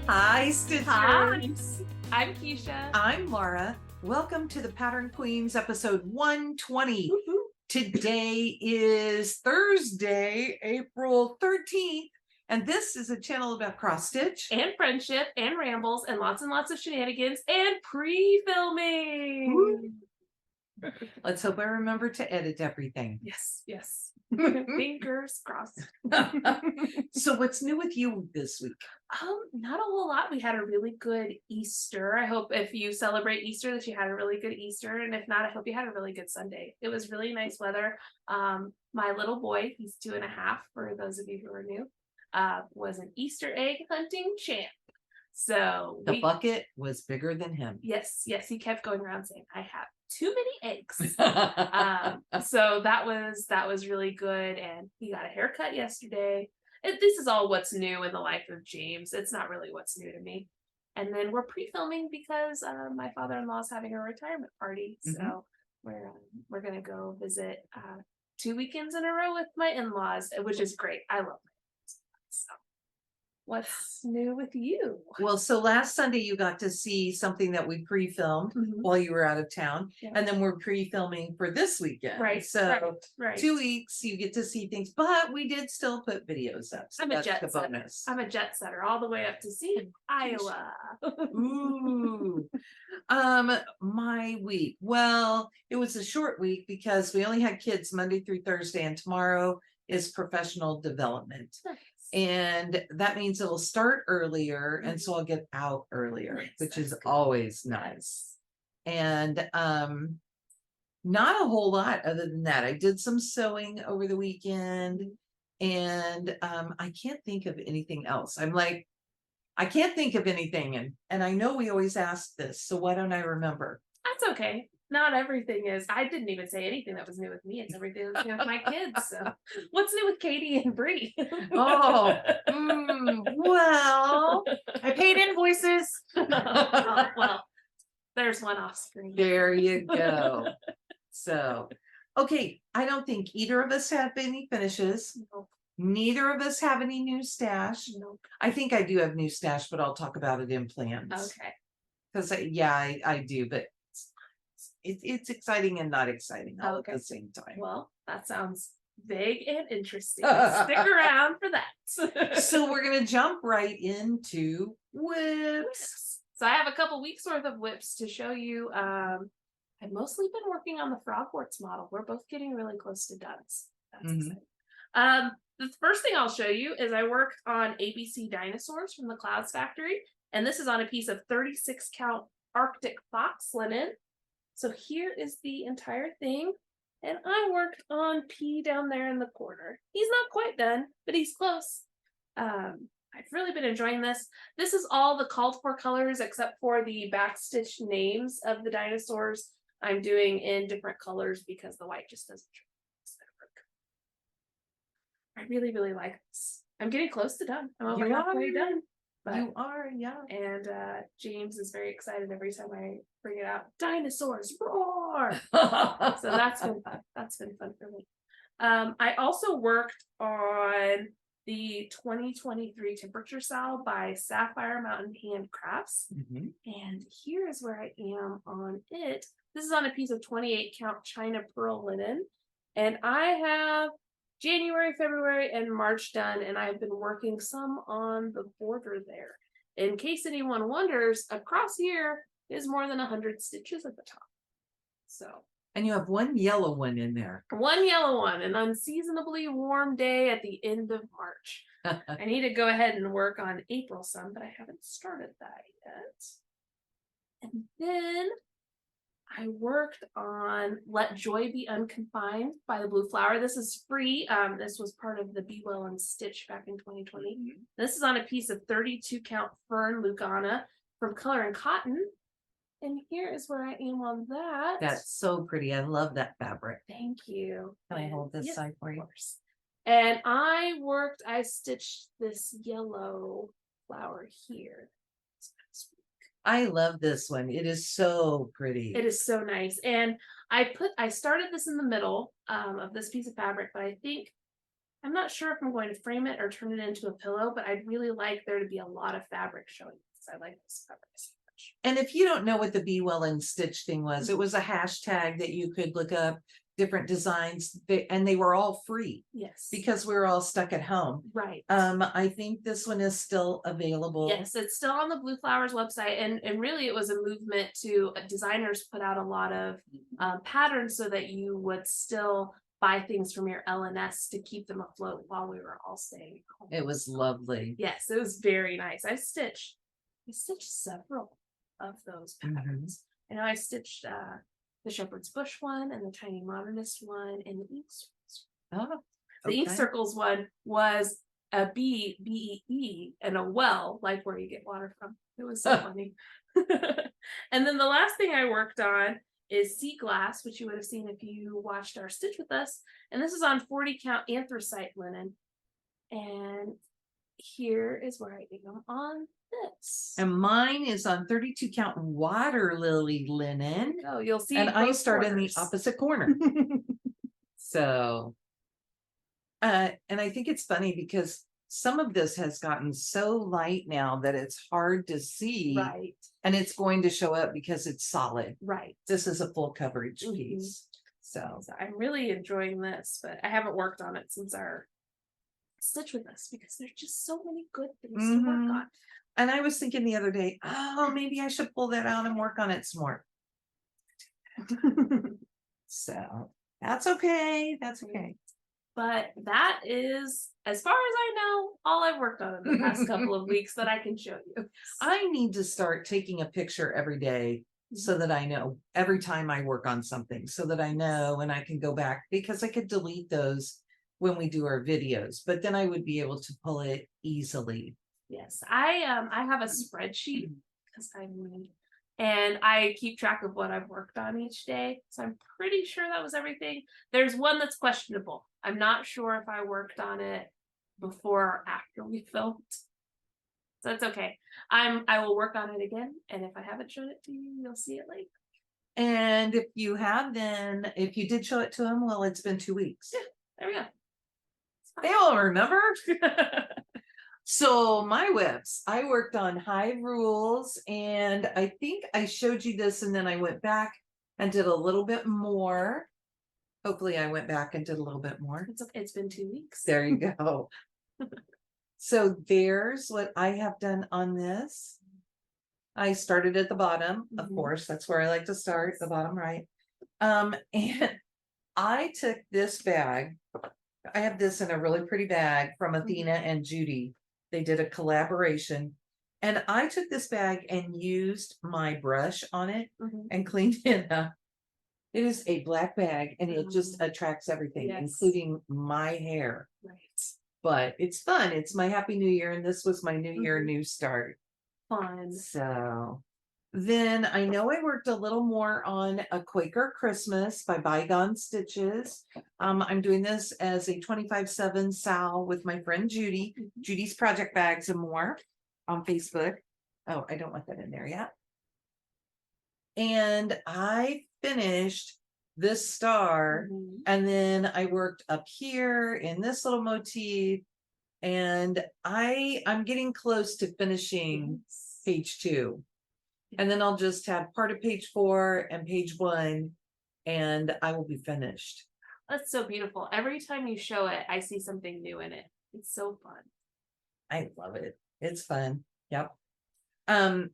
Hi, Stitchers. Hi, I'm Keisha. I'm Laura. Welcome to the Pattern Queens episode 120. Today is Thursday, April 13th, and this is a channel about cross stitch And friendship and rambles and lots of shenanigans and pre-filming. Let's hope I remember to edit everything. Yes. Fingers crossed. So what's new with you this week? Not a whole lot. We had a really good Easter. I hope if you celebrate Easter that you had a really good Easter, and if not, I hope you had a really good Sunday. It was really nice weather. My little boy, he's 2.5 for those of you who are new, was an Easter egg hunting champ. So the bucket was bigger than him. Yes, he kept going around saying, "I have too many eggs." So that was really good, and he got a haircut yesterday. This is all what's new in the life of James. It's not really what's new to me. And then we're pre-filming because my father-in-law is having a retirement party, so we're gonna go visit 2 weekends in a row with my in-laws, which is great. I love my in-laws. So what's new with you? Well, so last Sunday you got to see something that we pre-filmed while you were out of town, and then we're pre-filming for this weekend. Right. So right. 2 weeks you get to see things, but we did still put videos up. So I'm a jet setter. I'm a jet setter all the way up to see Iowa. Ooh. My week. Well, it was a short week because we only had kids Monday through Thursday, and tomorrow is professional development. Nice. And that means it'll start earlier, and so I'll get out earlier, which is always nice. And not a whole lot other than that. I did some sewing over the weekend, and I can't think of anything else. I'm like, I can't think of anything, and I know we always ask this, so why don't I remember? That's okay. Not everything is. I didn't even say anything that was new with me. It's everything that's new with my kids. So, what's new with Katie and Bree? Well, I paid invoices. Well, there's one off screen. There you go. So, okay, I don't think either of us have any finishes. Nope. Neither of us have any new stash. Nope. I think I do have new stash, but I'll talk about it in plans. Okay. Because I do, but it's exciting and not exciting all at the same time. Well, that sounds vague and interesting. Stick around for that. So we're gonna jump right into whips. So I have a couple weeks worth of whips to show you. I've mostly been working on the Frogwarts model. We're both getting really close to done. So that's exciting. The first thing I'll show you is I worked on ABCDinosaurs from the Clouds Factory, and this is on a piece of 36 count Arctic fox linen. So here is the entire thing, and I worked on P down there in the corner. He's not quite done, but he's close. I've really been enjoying this. This is all the called for colors except for the backstitch names of the dinosaurs. I'm doing in different colors because the white just doesn't work. I really like this. I'm getting close to done. I'm over halfway done. But, you are, yeah. And James is very excited every time I bring it out. Dinosaurs roar! So that's been fun. That's been fun for me. I also worked on the 2023 Temperature SAL by Sapphire Mountain Handcrafts. And here is where I am on it. This is on a piece of 28 count China pearl linen. And I have January, February, and March done, and I've been working some on the border there. In case anyone wonders, across here is more than 100 stitches at the top. So, and you have one yellow one in there. One yellow one, an unseasonably warm day at the end of March. I need to go ahead and work on April some, but I haven't started that yet. And then I worked on Let Joy Be Unconfined by the Blue Flower. This is free. This was part of the ByGone Stitch back in 2020. This is on a piece of 32 count Fern Lugana from Color and Cotton. And here is where I am on that. That's so pretty. I love that fabric. Thank you. Can I hold this side for you? Of course. And I stitched this yellow flower here. I love this one. It is so pretty. It is so nice. And I started this in the middle of this piece of fabric, but I think I'm not sure if I'm going to frame it or turn it into a pillow, but I'd really like there to be a lot of fabric showing because I like this fabric so much. And if you don't know what the Be Well and Stitch thing was, it was a hashtag that you could look up different designs, and they were all free Yes. because we were all stuck at home. Right. I think this one is still available. Yes, it's still on the Blue Flowers website, and really it was a movement to designers put out a lot of patterns so that you would still buy things from your LNS to keep them afloat while we were all staying at home. It was lovely. Yes, it was very nice. I stitched several of those patterns. I know I stitched the Shepherd's Bush one and the Tiny Modernist one and the ink circles. Oh, The ink okay. circles one was a B, B-E-E, and a well, like where you get water from. It was so funny. And then the last thing I worked on is Sea Glass, which you would have seen if you watched our Stitch with Us. And this is on 40 count anthracite linen. And here is where I am on this. And mine is on 32 count water lily linen. Oh, you'll see. And I both start in the corners. opposite corner. So, and I think it's funny because some of this has gotten so light now that it's hard to see. Right. And it's going to show up because it's solid. Right. This is a full coverage piece. So So I'm really enjoying this, but I haven't worked on it since our Stitch with Us because there's just so many good things to work on. And I was thinking the other day, oh, maybe I should pull that out and work on it some more. So that's okay. That's okay. But that is, as far as I know, all I've worked on in the past couple of weeks that I can show you. I need to start taking a picture every day so that I know every time I work on something, so that I know and I can go back, because I could delete those when we do our videos, but then I would be able to pull it easily. Yes, I have a spreadsheet because I'm me, and I keep track of what I've worked on each day. So I'm pretty sure that was everything. There's one that's questionable. I'm not sure if I worked on it before or after we filmed. So it's okay. I will work on it again, and if I haven't shown it to you, you'll see it later. And if you have, then if you did show it to them, well, it's been 2 weeks. Yeah, there we go. They all remember. So my whips, I worked on Hive Rules, and I think I showed you this, and then I went back and did a little bit more. Hopefully I went back and did a little bit more. It's okay. It's been 2 weeks. There you go. So there's what I have done on this. I started at the bottom, of course, that's where I like to start, the bottom right. And I took this bag. I have this in a really pretty bag from Athena and Judy. They did a collaboration. And I took this bag and used my brush on it and cleaned it up. It is a black bag and it just attracts everything, including my hair. Right. But it's fun. It's my Happy New Year, and this was my New Year, new start. Fun. So then I know I worked a little more on a Quaker Christmas by ByGone Stitches. I'm doing this as a 25/7 SAL with my friend Judy, Judy's Project Bags and More on Facebook. Oh, I don't want that in there yet. And I finished this star, and then I worked up here in this little motif, and I'm getting close to finishing page 2, and then I'll just have part of page 4 and page 1, and I will be finished. That's so beautiful. Every time you show it, I see something new in it. It's so fun. I love it. It's fun. Yep. I'm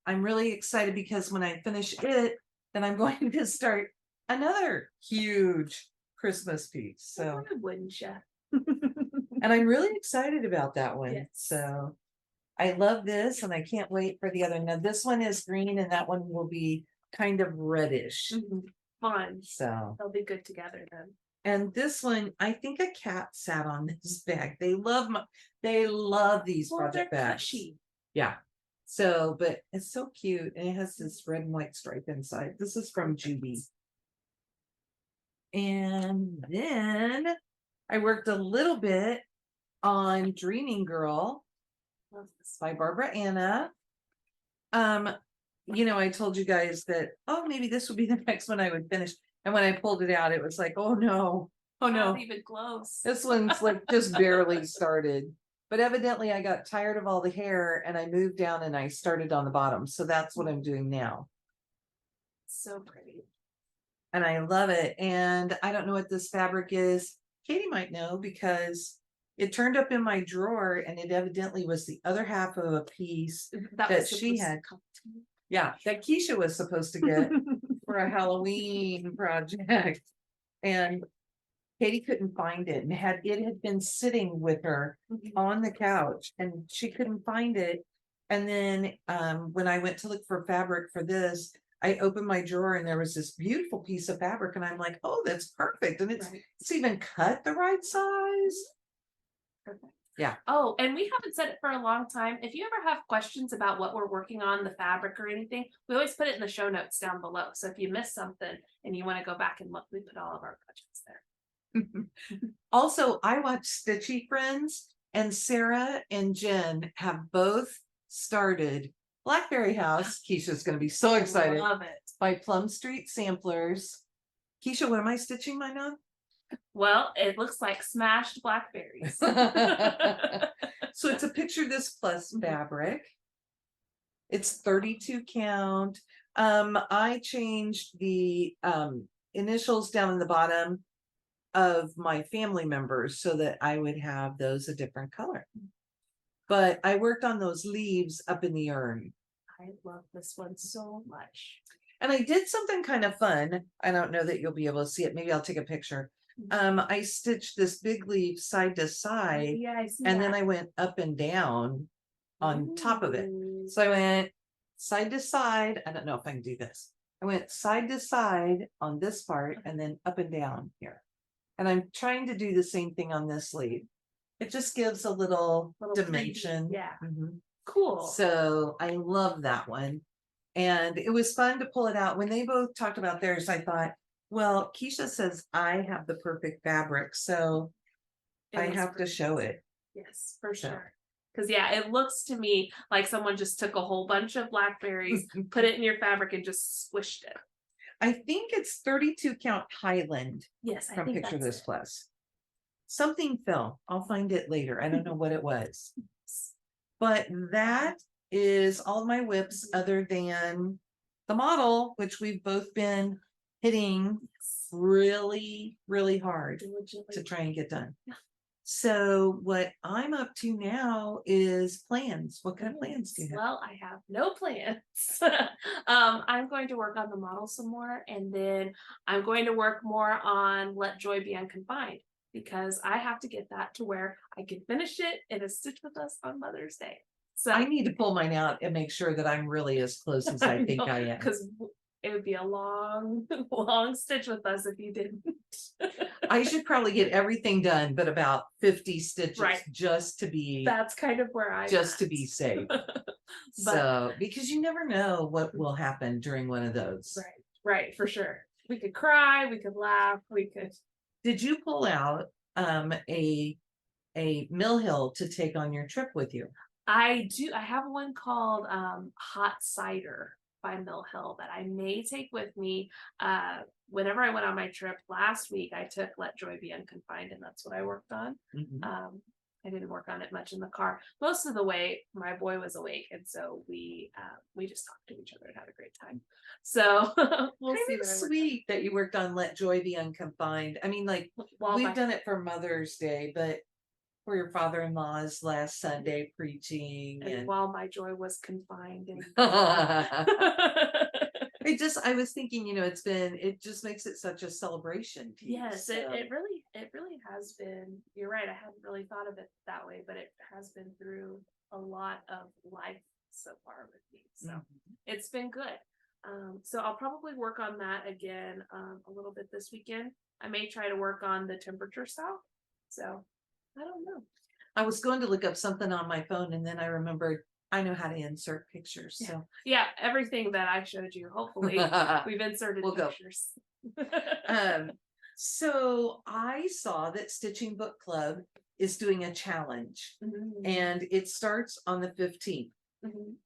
really excited because when I finish it, then I'm going to start another huge Christmas piece. So Wouldn't you? and I'm really excited about that one. Yes. So I love this, and I can't wait for the other. Now this one is green, and that one will be kind of reddish. Fun. So They'll be good together then. and this one, I think a cat sat on this bag. They love these project bags. Cushy. Yeah. So, but it's so cute, and it has this red and white stripe inside. This is from Judy. And then I worked a little bit on Dreaming Girl by Barbara Anna. You know, I told you guys that, oh, maybe this would be the next one I would finish. And when I pulled it out, it was like, oh no, Oh Not no, even close. this one's like just barely started. But evidently I got tired of all the hair and I moved down and I started on the bottom. So that's what I'm doing now. So pretty. And I love it. And I don't know what this fabric is. Katie might know because it turned up in my drawer and it evidently was the other half of a piece that was she supposed to had. come to me. Yeah, that Keisha was supposed to get for a Halloween project. And Katie couldn't find it and it had been sitting with her on the couch and she couldn't find it. And then when I went to look for fabric for this, I opened my drawer and there was this beautiful piece of fabric and I'm like, oh, that's perfect. And it's Right. it's even cut the right size. Perfect. Yeah. Oh, and we haven't said it for a long time. If you ever have questions about what we're working on, the fabric or anything, we always put it in the show notes down below. So if you missed something and you want to go back and look, we put all of our projects there. Also, I watch Stitchy Friends and Sarah and Jen have both started Blackberry House. Keisha's going to be so excited. Love it. By Plum Street Samplers. Keisha, what am I stitching mine on? Well, it looks like smashed blackberries. So it's a picture this plus fabric. It's 32 count. I changed the initials down in the bottom of my family members so that I would have those a different color. But I worked on those leaves up in the urn. I love this one so much. And I did something kind of fun. I don't know that you'll be able to see it. Maybe I'll take a picture. I stitched this big leaf side to side, Yeah, I see and that. then I went up and down on top of it. Ooh. So I went side to side. I don't know if I can do this. I went side to side on this part and then up and down here. And I'm trying to do the same thing on this sleeve. It just gives a little dimension. 3D, yeah. Mm-hmm. Cool. So I love that one. And it was fun to pull it out. When they both talked about theirs, I thought, well, Keisha says I have the perfect fabric, so I have to show it. Yes, for sure. Because yeah, it looks to me like someone just took a whole bunch of blackberries, put it in your fabric, and just squished it. I think it's 32 count Highland. Yes, I from think Picture that's This Plus. Something fell. I'll find it later. I don't know what it was. But that is all my whips other than the model, which we've both been hitting really, really hard to try and get done. So what I'm up to now is plans. What kind of plans do you have? Well, I have no plans. I'm going to work on the model some more, and then I'm going to work more on Let Joy Be Unconfined, because I have to get that to where I can finish it in a stitch with us on Mother's Day. So I need to pull mine out and make sure that I'm really as close as I think I am. Because it would be a long, long stitch with us if you didn't. I should probably get everything done, but about 50 stitches Right. just to be That's kind of where I'm just to at. be safe. So because you never know what will happen during one of those. Right, for sure. We could cry, we could laugh, we could. Did you pull out a mill hill to take on your trip with you? I do. I have one called Hot Cider by Mill Hill that I may take with me. Whenever I went on my trip last week, I took Let Joy Be Unconfined, and that's what I worked on. Mm-hmm. I didn't work on it much in the car. Most of the way, my boy was awake, and so we just talked to each other and had a great time. So we'll see. Sweet that you worked on Let Joy Be Unconfined. I mean, like we've done it for Mother's Day, but for your father-in-law's last Sunday preaching, and while my joy was confined. And I was thinking, it just makes it such a celebration. Yes, it really has been. You're right. I hadn't really thought of it that way, but it has been through a lot of life so far with me. So it's been good. So I'll probably work on that again a little bit this weekend. I may try to work on the Temperature SAL. So I don't know. I was going to look up something on my phone and then I remembered I know how to insert pictures. So yeah, everything that I showed you, hopefully we've inserted pictures. So I saw that Stitching Book Club is doing a challenge and it starts on the 15th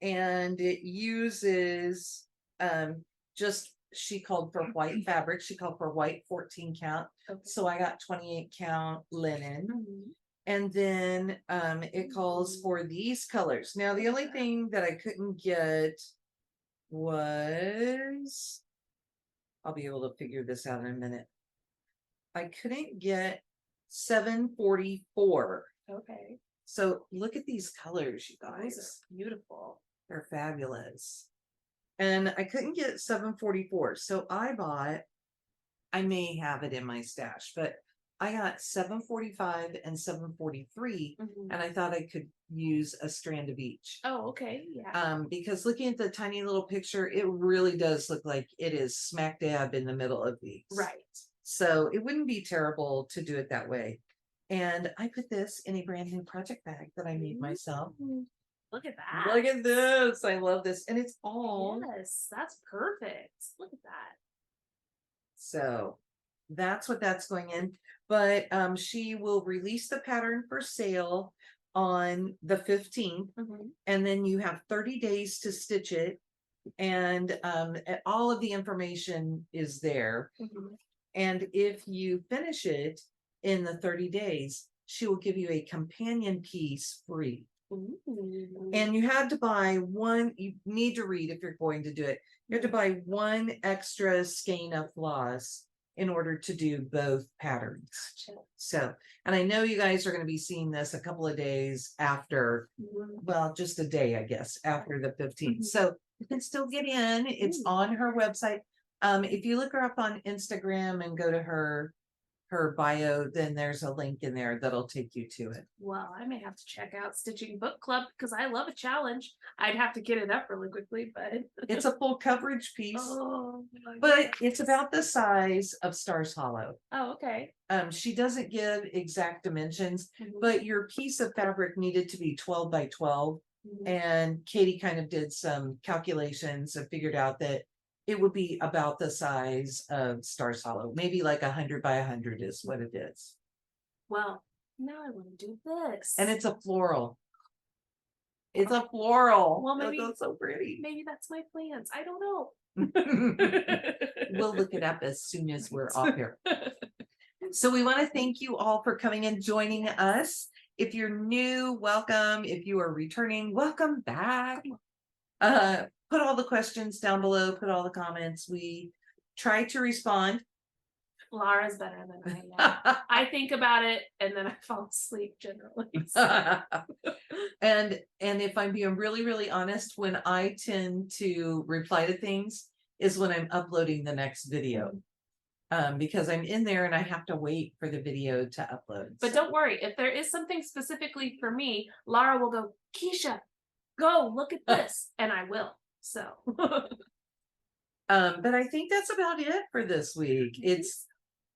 and it uses just she called for white fabric. She called for white 14 count. Okay. So I got 28 count linen. Mhm. And then it calls for these colors. Now, the only thing that I couldn't get was, I'll be able to figure this out in a minute. I couldn't get 744. Okay. So look at these colors, you Those guys. are beautiful. They're fabulous. And I couldn't get 744. So I may have it in my stash, but I got 745 and 743. Mhm. And I thought I could use a strand of each. Oh, okay. Yeah. Because looking at the tiny little picture, it really does look like it is smack dab in the middle of these. Right. So it wouldn't be terrible to do it that way. And I put this in a brand new project bag that I made myself. Ooh, look at that. Look at this. I love this. And it's all. Yes, that's perfect. Look at that. So that's what that's going in. But she will release the pattern for sale on the 15th. Mhm. And then you have 30 days to stitch it. And all of the information is there. Mhm. And if you finish it in the 30 days, she will give you a companion piece free. Ooh. And you had to buy one, you need to read if you're going to do it. You have to buy one extra skein of floss in order to do both patterns. Gotcha. So, and I know you guys are going to be seeing this a couple of days after, Mhm. well, just a day, I guess, after the 15th. Mhm. So you can still get in. It's Ooh. on her website. If you look her up on Instagram and go to her bio, then there's a link in there that'll take you to it. Well, I may have to check out Stitching Book Club because I love a challenge. I'd have to get it up really quickly, but It's a full coverage piece, oh, my but goodness. it's about the size of Stars Hollow. Oh, okay. She doesn't give exact dimensions, Mhm. but your piece of fabric needed to be 12 by 12. Mhm. And Katie kind of did some calculations and figured out that it would be about the size of Stars Hollow. Maybe like 100 by 100 is what it is. Well, now I want to do this. And it's a floral. It's a floral. Well, Oh, maybe- that's so pretty. Maybe that's my plans. I don't know. We'll look it up as soon as we're off here. So we want to thank you all for coming and joining us. If you're new, welcome. If you are returning, welcome back. Put all the questions down below, put all the comments. We try to respond. Laura's better than I am. I think about it and then I fall asleep generally. So. And if I'm being really, really honest, when I tend to reply to things is when I'm uploading the next video. Because I'm in there and I have to wait for the video to upload. But don't worry, if there is something specifically for me, Laura will go, Keisha, go look at this, and I will. So but I think that's about it for this week.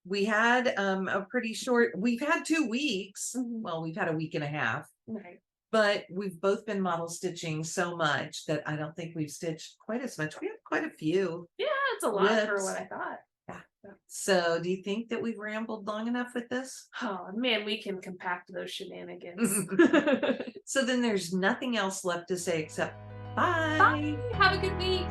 We had a pretty short, we've had 2 weeks. Well, we've had a week and a half. right. But we've both been model stitching so much that I don't think we've stitched quite as much. We have quite a few. Yeah, it's a lot for Whips. what I thought. So do you think that we've rambled long enough with this? Oh man, we can compact those shenanigans. So then there's nothing else left to say except bye. Bye. Have a good week.